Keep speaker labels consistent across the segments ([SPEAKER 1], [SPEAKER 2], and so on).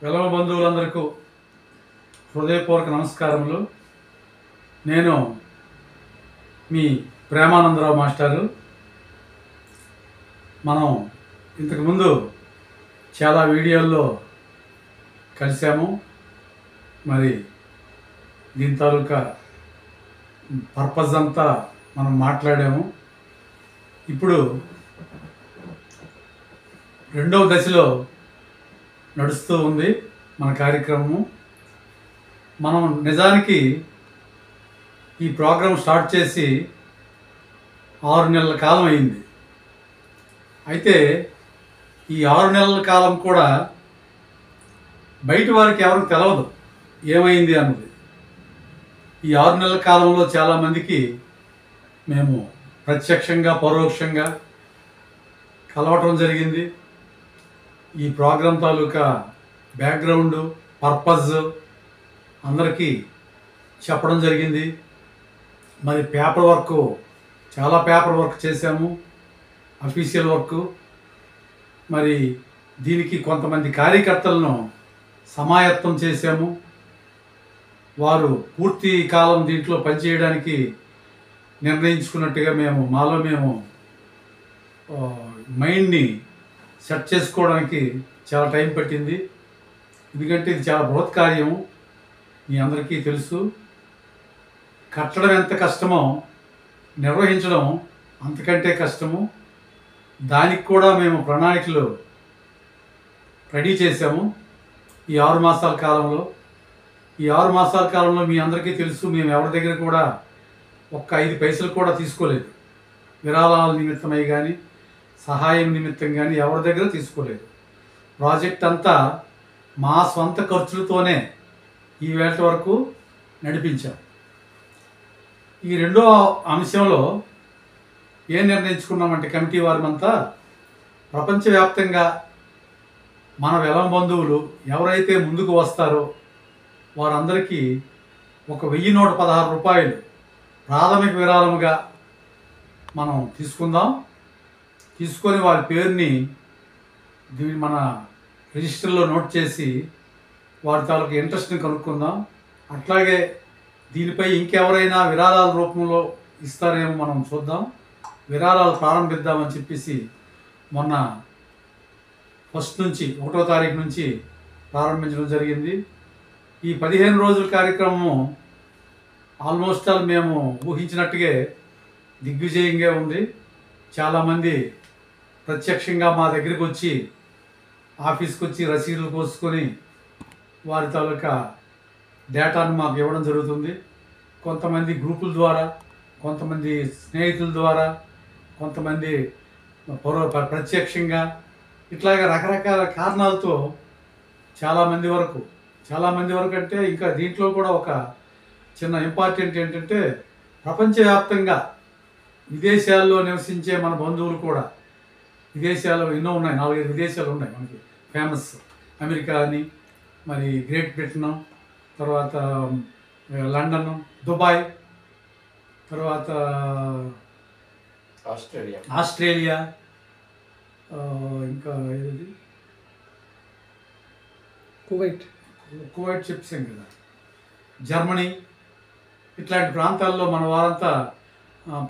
[SPEAKER 1] వెలమ బంధువులందరికీ హృదయపూర్వక నమస్కారములు. నేను మీ ప్రేమానందరావు మాస్టారు. మనం ఇంతకుముందు చాలా వీడియోల్లో కలిసాము. మరి దీని తాలూకా పర్పస్ అంతా మనం మాట్లాడాము. ఇప్పుడు రెండవ దశలో నడుస్తూ ఉంది మన కార్యక్రమము. మనం నిజానికి ఈ ప్రోగ్రాం స్టార్ట్ చేసి 6 నెలల కాలం అయింది. అయితే ఈ 6 నెలల కాలం కూడా బయట వారికి ఎవరికి తెలవదు ఏమైంది అన్నది. ఈ 6 నెలల కాలంలో చాలామందికి మేము ప్రత్యక్షంగా పరోక్షంగా కలవటం జరిగింది. ఈ ప్రోగ్రాం తాలూకా బ్యాక్గ్రౌండ్ పర్పస్ అందరికీ చెప్పడం జరిగింది. మరి చాలా పేపర్ వర్క్ చేశాము, అఫీషియల్ వర్క్. మరి దీనికి కొంతమంది కార్యకర్తలను సమాయత్తం చేశాము. వారు పూర్తి కాలం దీంట్లో పనిచేయడానికి నిర్ణయించుకున్నట్టుగా మాలో మేము మైండ్ని సెట్ చేసుకోవడానికి చాలా టైం పట్టింది. ఎందుకంటే ఇది చాలా బృహత్ కార్యము. మీ అందరికీ తెలుసు. కట్టడం ఎంత కష్టమో నిర్వహించడం అంతకంటే కష్టము. దానికి కూడా మేము ప్రణాళికలు రెడీ చేశాము ఈ 6 మాసాల కాలంలో. ఈ 6 మాసాల కాలంలో మీ అందరికీ తెలుసు, మేము ఎవరి దగ్గర కూడా ఒక్క 5 పైసలు కూడా తీసుకోలేదు. విరాళాల నిమిత్తమై కానీ సహాయం నిమిత్తం కానీ ఎవరి దగ్గర తీసుకోలేదు. ప్రాజెక్ట్ అంతా మా స్వంత ఖర్చులతోనే ఈ వేళ వరకు నడిపించాం. ఈ రెండో అంశంలో ఏం నిర్ణయించుకున్నామంటే కమిటీ వారమంతా ప్రపంచవ్యాప్తంగా మన వెలం బంధువులు ఎవరైతే ముందుకు వస్తారో వారందరికీ ఒక 1116 రూపాయలు ప్రాథమిక విరాళముగా మనం తీసుకొని వారి పేరుని మన రిజిస్టర్లో నోట్ చేసి వారి తాలూకు ఇంట్రెస్ట్ని కనుక్కుందాం. అట్లాగే దీనిపై ఇంకెవరైనా విరాళాల రూపంలో ఇస్తారేమో మనం చూద్దాం. విరాళాలు ప్రారంభిద్దామని చెప్పేసి మొన్న 1వ తారీఖు నుంచి ప్రారంభించడం జరిగింది. ఈ 15 రోజుల కార్యక్రమం ఆల్మోస్ట్ ఆల్ మేము ఊహించినట్టుగా దిగ్విజయంగా ఉంది. చాలామంది ప్రత్యక్షంగా మా దగ్గరికి వచ్చి ఆఫీస్కి వచ్చి రసీదులు కోసుకొని వారి తాలూకా డేటాను మాకు ఇవ్వడం జరుగుతుంది. కొంతమంది గ్రూపుల ద్వారా, కొంతమంది స్నేహితుల ద్వారా, కొంతమంది ప్రత్యక్షంగా, ఇట్లాగా రకరకాల కారణాలతో చాలామంది వరకు అంటే ఇంకా దీంట్లో కూడా ఒక చిన్న ఇంపార్టెంట్ ఏంటంటే ప్రపంచవ్యాప్తంగా విదేశాల్లో నివసించే మన బంధువులు కూడా, విదేశాలు ఎన్నో ఉన్నాయి, 4-5 విదేశాలు ఉన్నాయి మనకి ఫేమస్. అమెరికా అని, మరి గ్రేట్ బ్రిటన్, తర్వాత లండన్, దుబాయ్, తర్వాత ఆస్ట్రేలియా, ఇంకా ఏది కువైట్ చెప్పాం కదా, జర్మనీ, ఇట్లాంటి ప్రాంతాల్లో మన వారంతా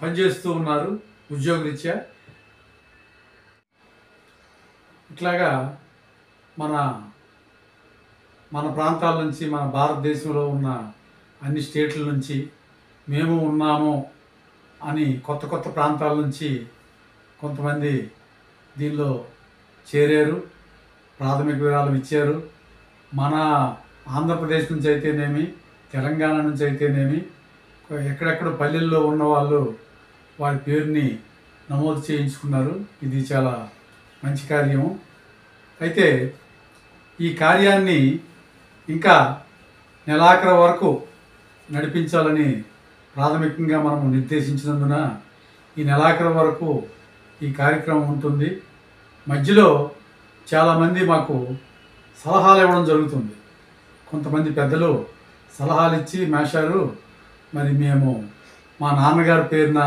[SPEAKER 1] పనిచేస్తూ ఉన్నారు ఉద్యోగరీత్యా. ఇట్లాగా మన ప్రాంతాల నుంచి, మన భారతదేశంలో ఉన్న అన్ని స్టేట్ల నుంచి మేము ఉన్నాము అని కొత్త ప్రాంతాల నుంచి కొంతమంది దీనిలో చేరారు, ప్రాథమిక విరాళం ఇచ్చారు. మన ఆంధ్రప్రదేశ్ నుంచి అయితేనేమి, తెలంగాణ నుంచి అయితేనేమి, ఎక్కడెక్కడ పల్లెల్లో ఉన్న వాళ్ళు వారి పేరుని నమోదు చేయించుకున్నారు. ఇది చాలా మంచి కార్యము. అయితే ఈ కార్యాన్ని ఇంకా నెలాఖరు వరకు నడిపించాలని ప్రాథమికంగా మనము నిర్దేశించినందున ఈ నెలాఖరు వరకు ఈ కార్యక్రమం ఉంటుంది. మధ్యలో చాలామంది మాకు సలహాలు ఇవ్వడం జరుగుతుంది. కొంతమంది పెద్దలు సలహాలు ఇచ్చి, మాస్టారు మరి మేము మా నాన్నగారి పేరున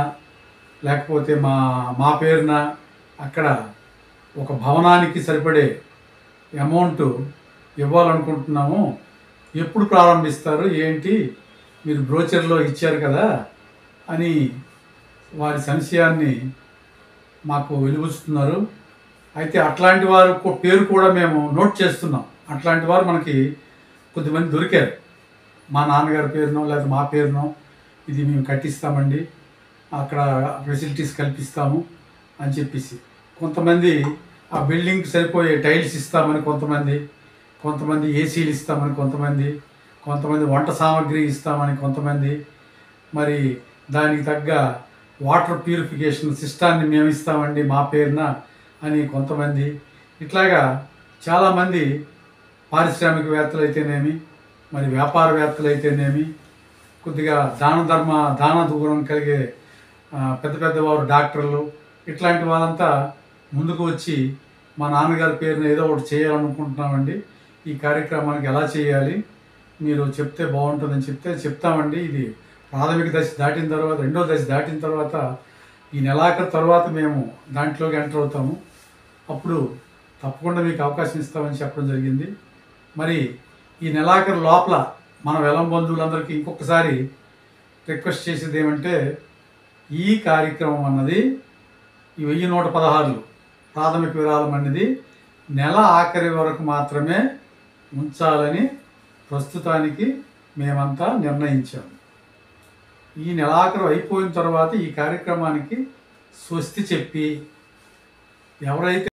[SPEAKER 1] లేకపోతే మా పేరున అక్కడ ఒక భవనానికి సరిపడే అమౌంట్ ఇవ్వాలనుకుంటున్నాము. ఎప్పుడు ప్రారంభిస్తారు ఏంటి, మీరు బ్రోచర్లో ఇచ్చారు కదా అని వారి సంశయాన్ని మాకు వెలిబుచ్చుతున్నారు. అయితే అట్లాంటి వారు పేరు కూడా మేము నోట్ చేస్తున్నాం. అట్లాంటి వారు మనకి కొద్దిమంది దొరికారు. మా నాన్నగారి పేరునో లేదా మా పేరునో ఇది మేము కట్టిస్తామండి, అక్కడ ఫెసిలిటీస్ కల్పిస్తాము అని చెప్పేసి కొంతమంది ఆ బిల్డింగ్కి సరిపోయే టైల్స్ ఇస్తామని కొంతమంది ఏసీలు ఇస్తామని కొంతమంది వంట సామాగ్రి ఇస్తామని కొంతమంది, మరి దానికి తగ్గ వాటర్ ప్యూరిఫికేషన్ సిస్టాన్ని మేము ఇస్తామండి మా పేరున అని కొంతమంది, ఇట్లాగా చాలామంది పారిశ్రామికవేత్తలు అయితేనేమి, మరి వ్యాపారవేత్తలు అయితేనేమి, కొద్దిగా దాన దూరం కలిగే పెద్ద పెద్దవారు డాక్టర్లు, ఇట్లాంటి వాళ్ళంతా ముందుకు వచ్చి మా నాన్నగారి పేరున ఏదో ఒకటి చేయాలనుకుంటున్నామండి, ఈ కార్యక్రమానికి ఎలా చేయాలి మీరు చెప్తే బాగుంటుందని చెప్తామండి. ఇది ప్రాథమిక దశ దాటిన తర్వాత, రెండో దశ దాటిన తర్వాత, ఈ నెలాఖరు తర్వాత మేము దాంట్లోకి ఎంటర్ అవుతాము, అప్పుడు తప్పకుండా మీకు అవకాశం ఇస్తామని చెప్పడం జరిగింది. మరి ఈ నెలాఖరు లోపల మన వెలం బంధువులందరికీ ఇంకొకసారి రిక్వెస్ట్ చేసేది ఏమంటే, ఈ కార్యక్రమం అన్నది ఈ 1116 ప్రాథమిక విరాళం అనేది నెల ఆఖరి వరకు మాత్రమే ఉంచాలని ప్రస్తుతానికి మేమంతా నిర్ణయించాము. ఈ నెలాఖరు అయిపోయిన తర్వాత ఈ కార్యక్రమానికి స్వస్తి చెప్పి ఎవరైతే